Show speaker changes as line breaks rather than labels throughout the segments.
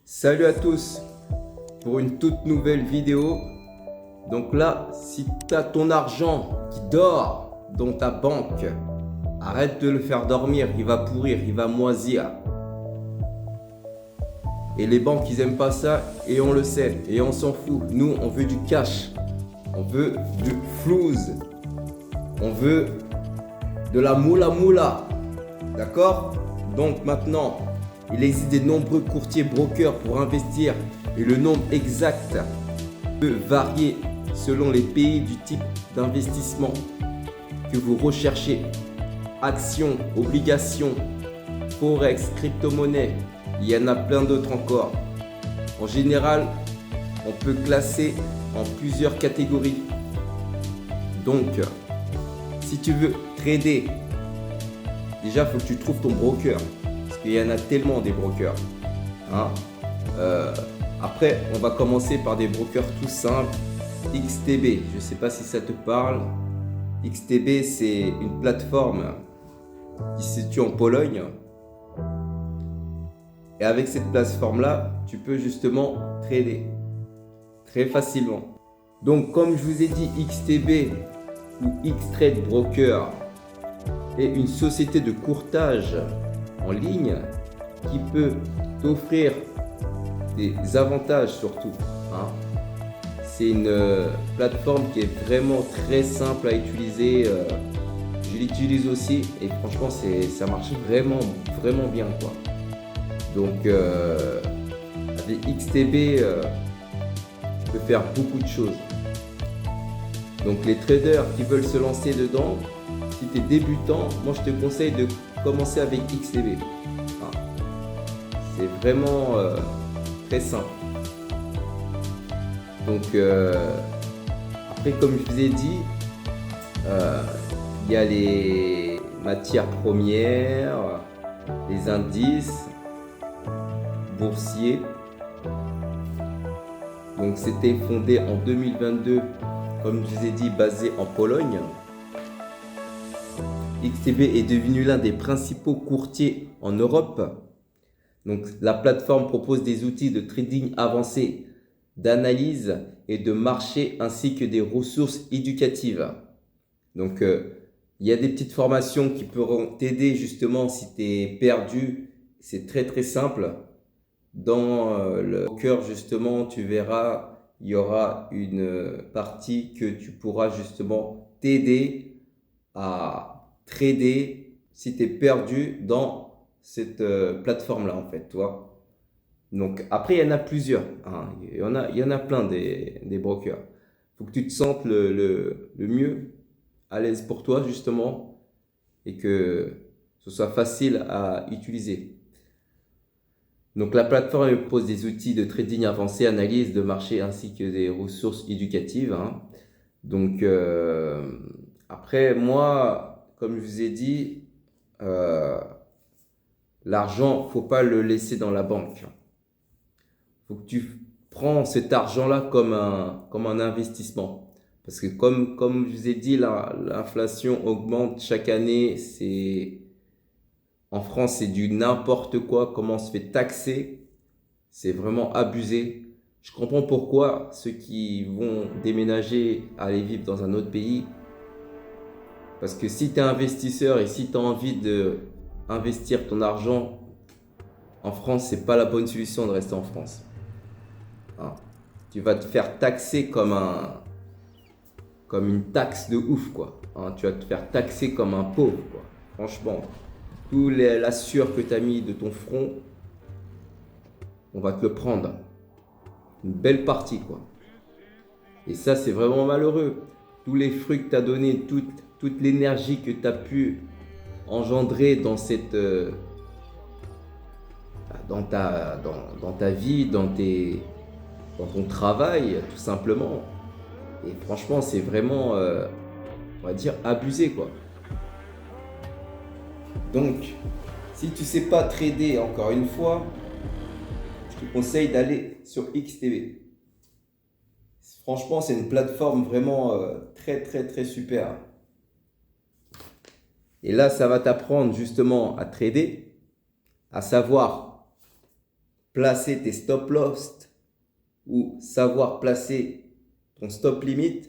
Salut à tous pour une toute nouvelle vidéo. Donc là, si tu as ton argent qui dort dans ta banque, arrête de le faire dormir, il va pourrir, il va moisir. Et les banques, ils aiment pas ça et on le sait et on s'en fout. Nous, on veut du cash, on veut du flouze, on veut de la moula. D'accord? Donc maintenant, il existe de nombreux courtiers brokers pour investir et le nombre exact peut varier selon les pays du type d'investissement que vous recherchez. Actions, obligations, forex, crypto-monnaie, il y en a plein d'autres encore. En général, on peut classer en plusieurs catégories. Donc, si tu veux trader, déjà il faut que tu trouves ton broker. Parce qu'il y en a tellement des brokers. Après, on va commencer par des brokers tout simples. XTB, je ne sais pas si ça te parle. XTB, c'est une plateforme qui se situe en Pologne. Et avec cette plateforme-là, tu peux justement trader très facilement. Donc, comme je vous ai dit, XTB ou Xtrade Broker est une société de courtage en ligne qui peut t'offrir des avantages surtout. C'est une plateforme qui est vraiment très simple à utiliser. Je l'utilise aussi et franchement ça marche vraiment bien quoi. Donc avec XTB tu peux faire beaucoup de choses. Donc les traders qui veulent se lancer dedans, si tu es débutant, moi je te conseille de commencer avec XTB. C'est vraiment très simple. Donc après, comme je vous ai dit, il y a les matières premières, les indices boursiers. Donc c'était fondé en 2022, comme je vous ai dit, basé en Pologne. XTB est devenu l'un des principaux courtiers en Europe. Donc, la plateforme propose des outils de trading avancés, d'analyse et de marché ainsi que des ressources éducatives. Donc, il y a des petites formations qui pourront t'aider justement si tu es perdu. C'est très simple. Dans le cœur justement, tu verras, il y aura une partie que tu pourras justement t'aider à trader si tu es perdu dans cette plateforme là en fait, toi. Donc après il y en a plusieurs, il y en a plein des brokers. Faut que tu te sentes le mieux à l'aise pour toi justement et que ce soit facile à utiliser. Donc la plateforme elle propose des outils de trading avancés, analyse de marché ainsi que des ressources éducatives. Donc après moi, comme je vous ai dit, l'argent, faut pas le laisser dans la banque. Faut que tu prends cet argent-là comme un investissement. Parce que comme je vous ai dit, l'inflation augmente chaque année. En France, c'est du n'importe quoi. Comment on se fait taxer, c'est vraiment abusé. Je comprends pourquoi ceux qui vont déménager, aller vivre dans un autre pays. Parce que si tu es investisseur et si tu as envie d'investir ton argent en France, c'est pas la bonne solution de rester en France. Tu vas te faire taxer comme une taxe de ouf quoi. Tu vas te faire taxer comme un pauvre quoi. Franchement, la sueur que tu as mis de ton front, on va te le prendre. Une belle partie quoi. Et ça c'est vraiment malheureux. Tous les fruits que tu as donné, toute l'énergie que tu as pu engendrer dans ta vie, dans ton travail, tout simplement. Et franchement, c'est vraiment, on va dire, abusé, quoi. Donc, si tu sais pas trader, encore une fois, je te conseille d'aller sur XTB. Franchement, c'est une plateforme vraiment très super. Et là, ça va t'apprendre justement à trader, à savoir placer tes stop loss ou savoir placer ton stop limit,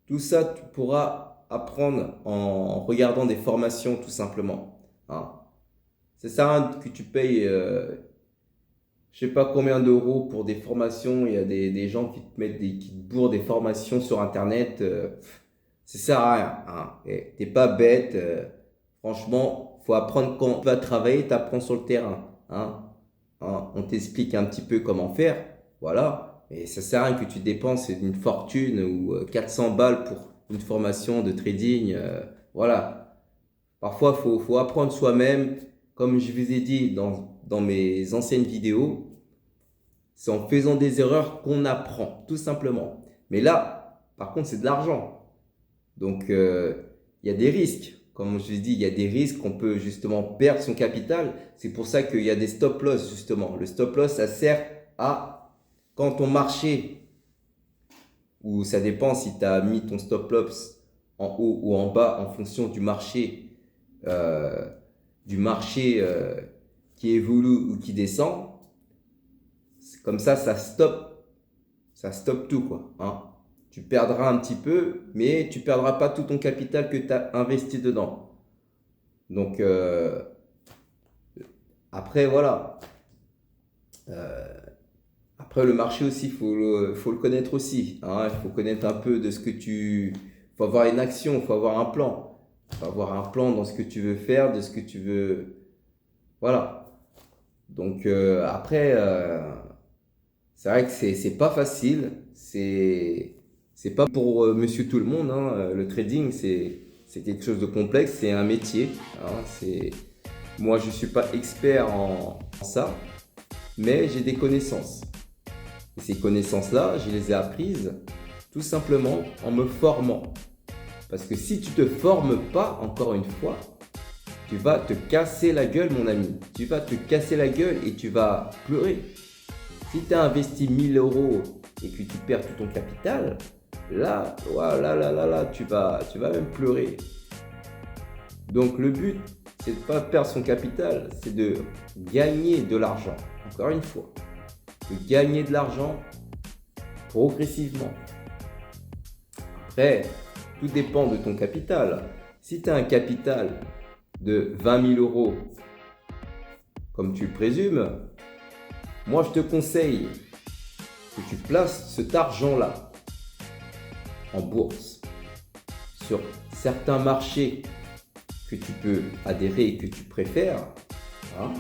tout ça, tu pourras apprendre en regardant des formations tout simplement. Hein. C'est ça que tu payes, je sais pas combien d'euros pour des formations. Il y a des gens qui te mettent qui te bourrent des formations sur Internet. Ça sert à rien. Hein. Et t'es pas bête. Franchement, faut apprendre quand tu vas travailler, tu apprends sur le terrain. Hein. Hein. On t'explique un petit peu comment faire. Voilà. Et ça sert à rien que tu dépenses une fortune ou 400 balles pour une formation de trading. Voilà. Parfois, faut apprendre soi-même. Comme je vous ai dit dans mes anciennes vidéos, c'est en faisant des erreurs qu'on apprend, tout simplement. Mais là, par contre, c'est de l'argent. Donc, il y a des risques. Comme je vous ai dit, il y a des risques qu'on peut justement perdre son capital. C'est pour ça qu'il y a des stop loss, justement. Le stop loss, ça sert à, quand ton marché, ou ça dépend si tu as mis ton stop loss en haut ou en bas en fonction du marché, qui évolue ou qui descend. Comme ça stoppe tout, quoi. Hein. Tu perdras un petit peu, mais tu perdras pas tout ton capital que tu as investi dedans. Donc, après, voilà. Après, le marché aussi, faut le connaître aussi. Hein. Il faut connaître un peu de ce que faut avoir une action, faut avoir un plan. Faut avoir un plan dans ce que tu veux faire, de ce que tu veux. Voilà. Donc, après, c'est vrai que c'est pas facile. C'est pas pour monsieur tout le monde. Hein. Le trading, c'est quelque chose de complexe. C'est un métier. Hein. Moi, je suis pas expert en ça, mais j'ai des connaissances. Et ces connaissances-là, je les ai apprises tout simplement en me formant. Parce que si tu te formes pas, encore une fois, tu vas te casser la gueule, mon ami. Tu vas te casser la gueule et tu vas pleurer. Si tu as investi 1000 euros et que tu perds tout ton capital, là, tu vas même pleurer. Donc le but, c'est de ne pas perdre son capital, c'est de gagner de l'argent. Encore une fois, de gagner de l'argent progressivement. Après, tout dépend de ton capital. Si tu as un capital de 20 000 euros, comme tu le présumes, moi je te conseille que tu places cet argent-là en bourse sur certains marchés que tu peux adhérer et que tu préfères. Hein.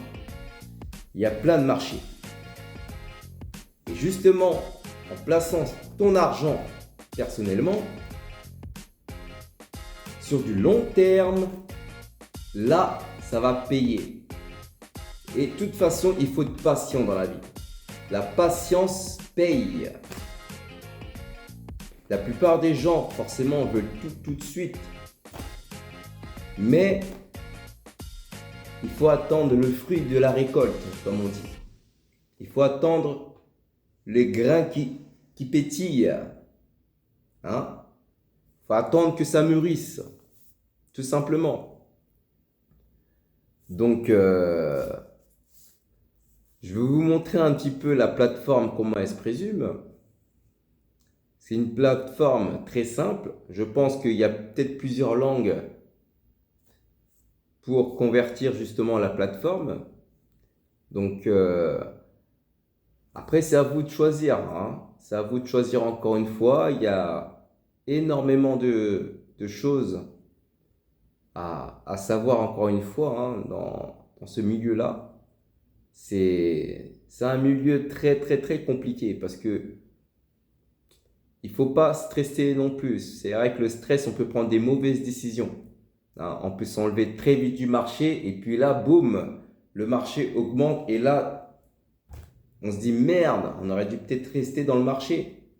Il y a plein de marchés. Et justement, en plaçant ton argent personnellement sur du long terme, là, ça va payer. Et de toute façon, il faut être patient dans la vie. La patience paye. La plupart des gens, forcément, veulent tout de suite. Mais il faut attendre le fruit de la récolte, comme on dit. Il faut attendre les grains qui pétillent. Hein? Il faut attendre que ça mûrisse, tout simplement. Donc, je vais vous montrer un petit peu la plateforme, comment elle se présume. C'est une plateforme très simple. Je pense qu'il y a peut-être plusieurs langues pour convertir justement la plateforme. Donc, après, c'est à vous de choisir. Hein. C'est à vous de choisir encore une fois. Il y a énormément de choses à savoir encore une fois hein, dans ce milieu-là. C'est un milieu très compliqué parce que il faut pas stresser non plus. C'est vrai que le stress, on peut prendre des mauvaises décisions. Hein, on peut s'enlever très vite du marché et puis là, boum, le marché augmente et là, on se dit merde, on aurait dû peut-être rester dans le marché.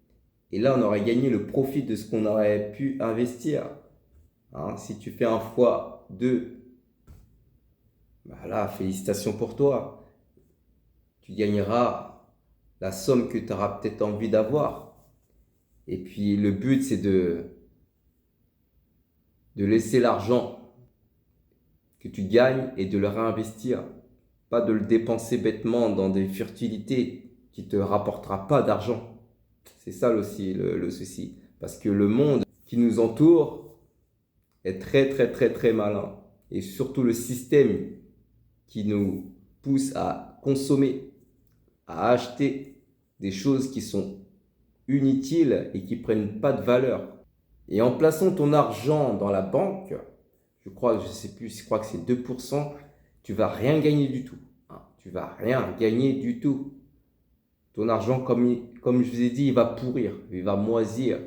Et là, on aurait gagné le profit de ce qu'on aurait pu investir. Hein, si tu fais un x2, bah là, félicitations pour toi. Tu gagneras la somme que tu auras peut-être envie d'avoir. Et puis le but, c'est de laisser l'argent que tu gagnes et de le réinvestir pas de le dépenser bêtement dans des futilités qui ne te rapportera pas d'argent. C'est ça aussi le souci. Parce que le monde qui nous entoure est très très très très malin. Et surtout le système qui nous pousse à consommer, à acheter des choses qui sont inutiles et qui prennent pas de valeur. Et en plaçant ton argent dans la banque, je crois que c'est 2%, tu vas rien gagner du tout. Tu vas rien gagner du tout. Ton argent, comme je vous ai dit, il va pourrir, il va moisir,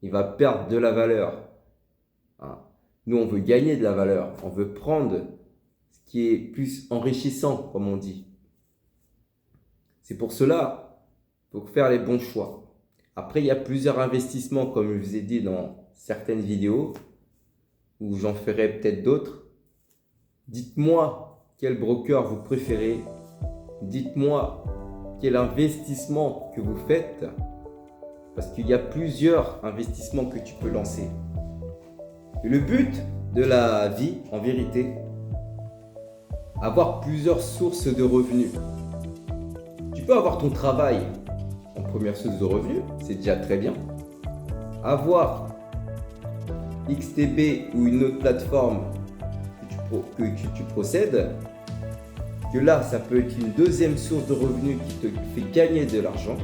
il va perdre de la valeur. Nous, on veut gagner de la valeur, on veut prendre ce qui est plus enrichissant, comme on dit. C'est pour cela qu'il faut faire les bons choix. Après, il y a plusieurs investissements, comme je vous ai dit dans certaines vidéos, où j'en ferai peut-être d'autres. Dites-moi quel broker vous préférez. Dites-moi quel investissement que vous faites. Parce qu'il y a plusieurs investissements que tu peux lancer. Et le but de la vie, en vérité, avoir plusieurs sources de revenus. Tu peux avoir ton travail en première source de revenus, c'est déjà très bien. Avoir XTB ou une autre plateforme que tu procèdes, que là, ça peut être une deuxième source de revenus qui te fait gagner de l'argent.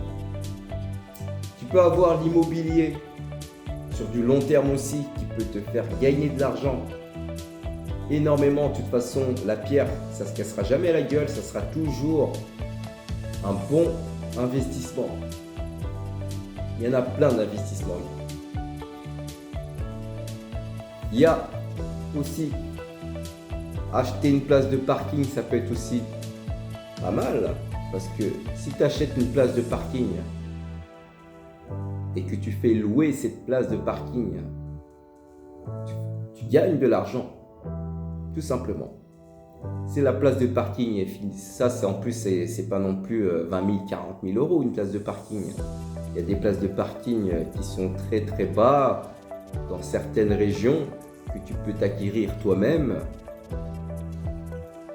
Tu peux avoir l'immobilier sur du long terme aussi qui peut te faire gagner de l'argent énormément. De toute façon, la pierre, ça ne se cassera jamais la gueule, ça sera toujours un bon investissement. Il y en a plein d'investissements. Il y a aussi acheter une place de parking, ça peut être aussi pas mal. Parce que si tu achètes une place de parking et que tu fais louer cette place de parking, tu gagnes de l'argent. Tout simplement. Si la place de parking est finie, ça c'est en plus, c'est pas non plus 20 000, 40 000 euros une place de parking. Il y a des places de parking qui sont très très bas dans certaines régions que tu peux t'acquérir toi-même.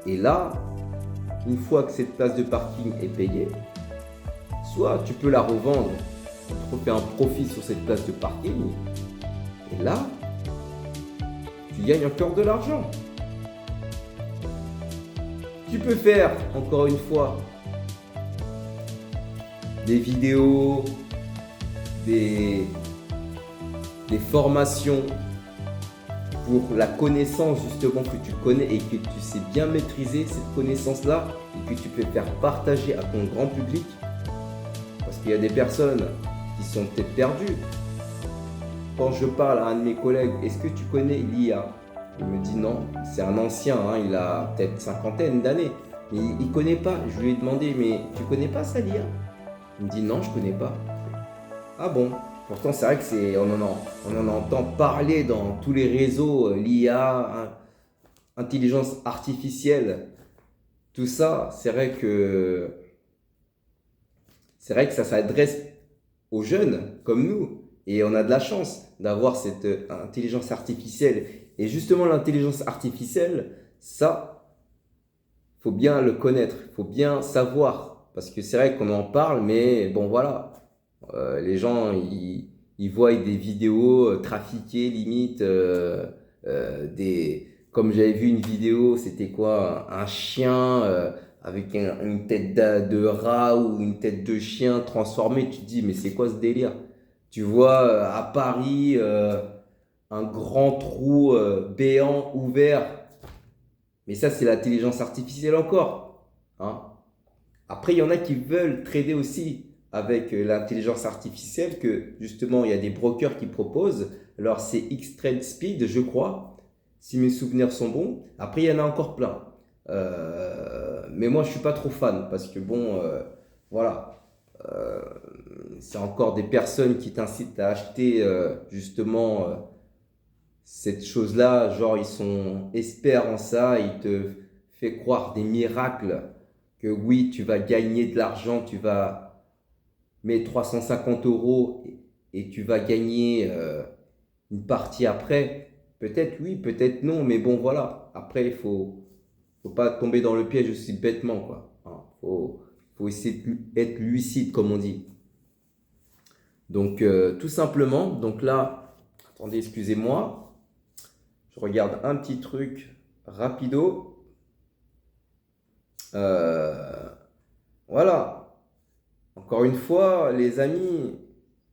Et là, une fois que cette place de parking est payée, soit tu peux la revendre, tu te refais un profit sur cette place de parking. Et là, tu gagnes encore de l'argent. Tu peux faire, encore une fois, des vidéos, des formations pour la connaissance justement que tu connais et que tu sais bien maîtriser cette connaissance-là et que tu peux faire partager à ton grand public. Parce qu'il y a des personnes qui sont peut-être perdues. Quand je parle à un de mes collègues, est-ce que tu connais l'IA ? Il me dit non, c'est un ancien, il a peut-être cinquantaine d'années. Mais il ne connaît pas. Je lui ai demandé, mais tu connais pas ça l'IA ? Il me dit non, je ne connais pas. Ah bon ? Pourtant, c'est vrai que on en entend parler dans tous les réseaux, l'IA, intelligence artificielle, tout ça. C'est vrai que ça s'adresse aux jeunes comme nous. Et on a de la chance d'avoir cette intelligence artificielle. Et justement, l'intelligence artificielle, ça, faut bien le connaître, faut bien savoir. Parce que c'est vrai qu'on en parle, mais bon, voilà. Les gens, ils voient des vidéos trafiquées, limite, comme j'avais vu une vidéo, c'était quoi? Un chien avec une tête de rat ou une tête de chien transformée. Tu te dis, mais c'est quoi ce délire? Tu vois à Paris un grand trou béant ouvert. Mais ça, c'est l'intelligence artificielle encore. Après, il y en a qui veulent trader aussi avec l'intelligence artificielle, que justement, il y a des brokers qui proposent. Alors, c'est Xtrade Speed, je crois, si mes souvenirs sont bons. Après, il y en a encore plein. Mais moi, je ne suis pas trop fan parce que bon, voilà. C'est encore des personnes qui t'incitent à acheter justement cette chose-là. Genre, ils sont experts en ça, ils te font croire des miracles. Que oui, tu vas gagner de l'argent, tu vas mettre 350 € et tu vas gagner une partie après. Peut-être oui, peut-être non, mais bon voilà. Après, il faut Faut pas tomber dans le piège aussi bêtement, quoi. Hein, faut essayer d'être lucide, comme on dit. Donc, tout simplement, donc là, attendez, excusez-moi, je regarde un petit truc rapido. Voilà. Encore une fois, les amis,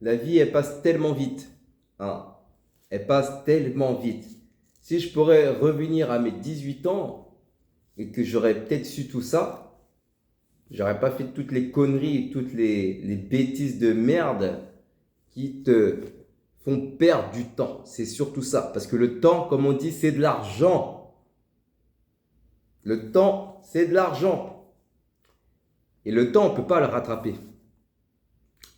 la vie, elle passe tellement vite. Hein. Elle passe tellement vite. Si je pourrais revenir à mes 18 ans et que j'aurais peut-être su tout ça, j'aurais pas fait toutes les conneries, toutes les bêtises de merde qui te font perdre du temps. C'est surtout ça. Parce que le temps, comme on dit, c'est de l'argent. Le temps, c'est de l'argent. Et le temps, on ne peut pas le rattraper.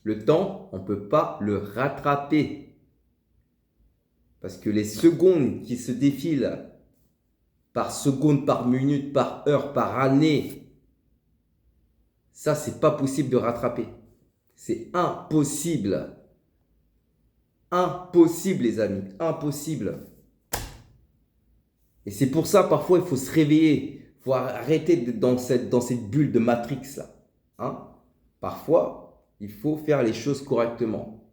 Le temps, on ne peut pas le rattraper. Parce que les secondes qui se défilent par seconde, par minute, par heure, par année, ça, c'est pas possible de rattraper. C'est impossible. Impossible, les amis. Impossible. Et c'est pour ça, parfois, il faut se réveiller. Il faut arrêter d'être dans cette bulle de Matrix, là. Hein? Parfois, il faut faire les choses correctement.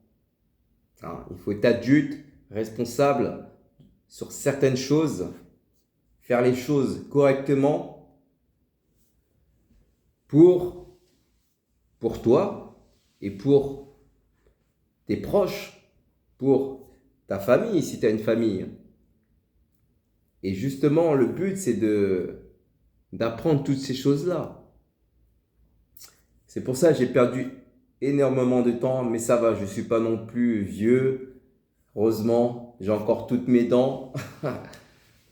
Hein? Il faut être adulte, responsable sur certaines choses, faire les choses correctement pour toi et pour tes proches, pour ta famille, si tu as une famille. Et justement, le but, c'est d'apprendre toutes ces choses-là. C'est pour ça que j'ai perdu énormément de temps, mais ça va, je ne suis pas non plus vieux. Heureusement, j'ai encore toutes mes dents.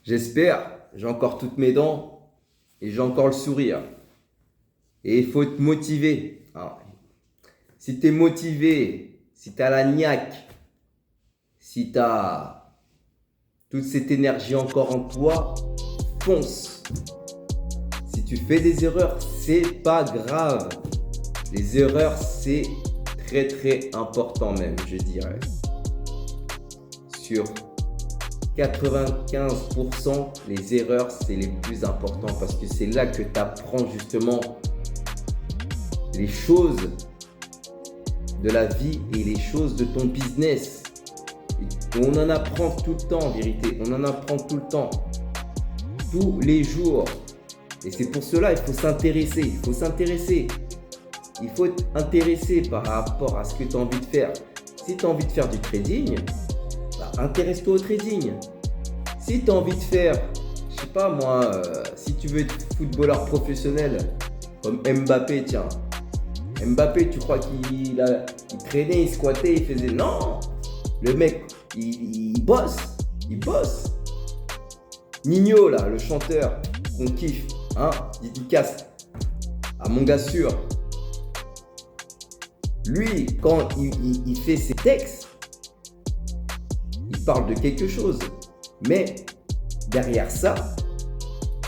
J'espère, j'ai encore toutes mes dents et j'ai encore le sourire. Et il faut te motiver. Alors, si tu es motivé, si tu as la niaque, si tu as toute cette énergie encore en toi, fonce. Si tu fais des erreurs, c'est pas grave. Les erreurs, c'est très très important même, je dirais. Sur 95%, les erreurs, c'est les plus importants parce que c'est là que tu apprends justement les choses de la vie et les choses de ton business. Et on en apprend tout le temps en vérité, on en apprend tout le temps, tous les jours. Et c'est pour cela il faut s'intéresser, il faut être intéressé par rapport à ce que tu as envie de faire. Si tu as envie de faire du trading, bah, intéresse-toi au trading. Si tu as envie de faire, je sais pas moi, si tu veux être footballeur professionnel comme Mbappé, tiens. Mbappé, tu crois qu'il traînait, il squattait, il faisait... Non, le mec, il bosse. Nino, là, le chanteur qu'on kiffe, hein, dédicace à mon gars sûr. Lui, quand il fait ses textes, il parle de quelque chose. Mais derrière ça,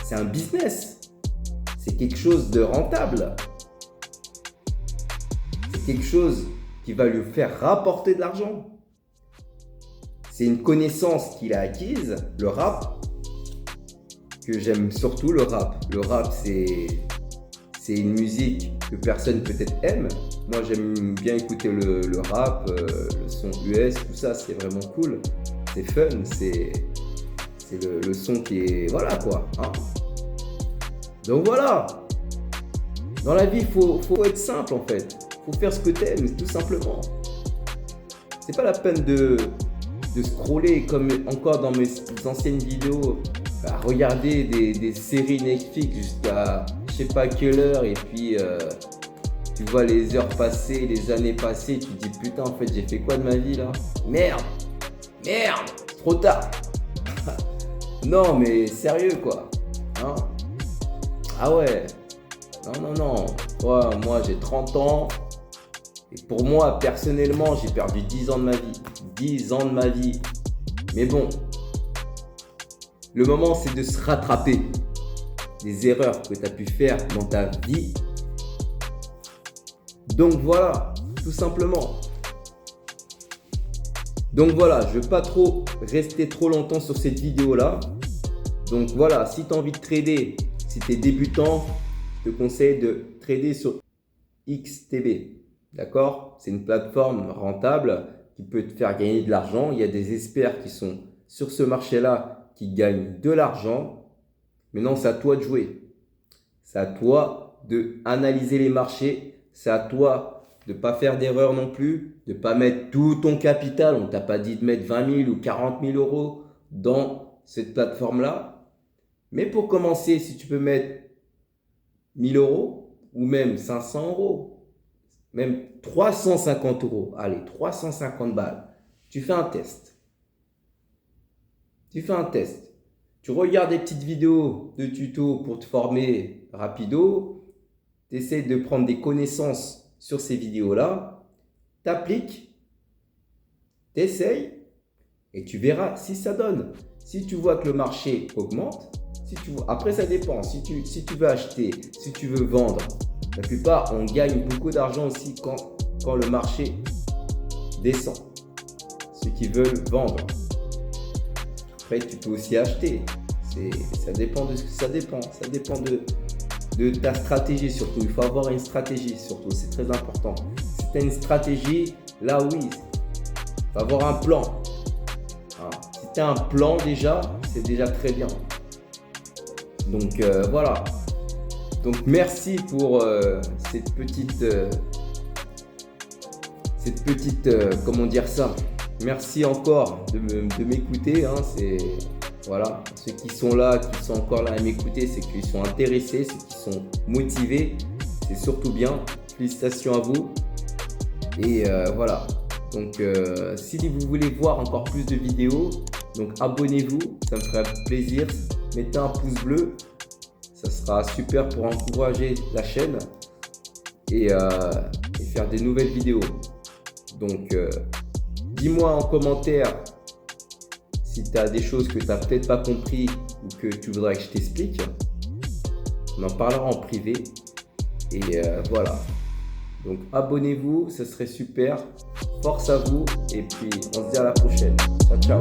c'est un business. C'est quelque chose de rentable. C'est quelque chose qui va lui faire rapporter de l'argent. C'est une connaissance qu'il a acquise, le rap, que j'aime surtout le rap. Le rap, c'est une musique que personne peut-être aime. Moi, j'aime bien écouter le rap, le son US, tout ça, c'est vraiment cool. C'est fun, c'est le son qui est... Voilà quoi. Hein. Donc voilà. Dans la vie, il faut être simple en fait. Il faut faire ce que tu aimes, tout simplement. C'est pas la peine de scroller comme encore dans mes anciennes vidéos, à regarder des séries Netflix jusqu'à je sais pas quelle heure et puis tu vois les heures passées, les années passées, tu te dis putain en fait j'ai fait quoi de ma vie là? Merde, trop tard. Non mais sérieux quoi. Hein? Ah ouais, non. Moi j'ai 30 ans. Et pour moi, personnellement, j'ai perdu 10 ans de ma vie. 10 ans de ma vie. Mais bon, le moment, c'est de se rattraper des erreurs que tu as pu faire dans ta vie. Donc voilà, tout simplement. Donc voilà, je ne vais pas rester trop longtemps sur cette vidéo-là. Donc voilà, si tu as envie de trader, si tu es débutant, je te conseille de trader sur XTB. D'accord? C'est une plateforme rentable qui peut te faire gagner de l'argent. Il y a des experts qui sont sur ce marché-là qui gagnent de l'argent. Maintenant, c'est à toi de jouer. C'est à toi d'analyser les marchés. C'est à toi de ne pas faire d'erreur non plus, de ne pas mettre tout ton capital. On ne t'a pas dit de mettre 20 000 ou 40 000 euros dans cette plateforme-là. Mais pour commencer, si tu peux mettre 1 000 euros ou même 500 euros, même 350 euros, allez, 350 balles, tu fais un test. Tu fais un test. Tu regardes des petites vidéos de tutos pour te former rapido. Tu essaies de prendre des connaissances sur ces vidéos-là. Tu appliques, tu essayes et tu verras si ça donne. Si tu vois que le marché augmente, après ça dépend. Si tu veux acheter, si tu veux vendre, la plupart, on gagne beaucoup d'argent aussi quand le marché descend. Ceux qui veulent vendre. Après, tu peux aussi acheter. Ça dépend de ta stratégie surtout. Il faut avoir une stratégie surtout. C'est très important. Si tu as une stratégie, là oui, il faut avoir un plan. Si tu as un plan déjà, c'est déjà très bien. Donc voilà. Donc merci pour cette petite comment dire ça. Merci encore de m'écouter. Voilà, ceux qui sont là, qui sont encore là à m'écouter, c'est qu'ils sont intéressés, c'est qu'ils sont motivés. C'est surtout bien. Félicitations à vous. Et voilà. Donc si vous voulez voir encore plus de vidéos, donc abonnez-vous, ça me ferait plaisir. Mettez un pouce bleu, ça sera super pour encourager la chaîne et faire des nouvelles vidéos. Donc dis-moi en commentaire si tu as des choses que tu n'as peut-être pas compris ou que tu voudrais que je t'explique. On en parlera en privé. Et voilà. Donc abonnez-vous, ce serait super. Force à vous et puis on se dit à la prochaine. Ciao, ciao.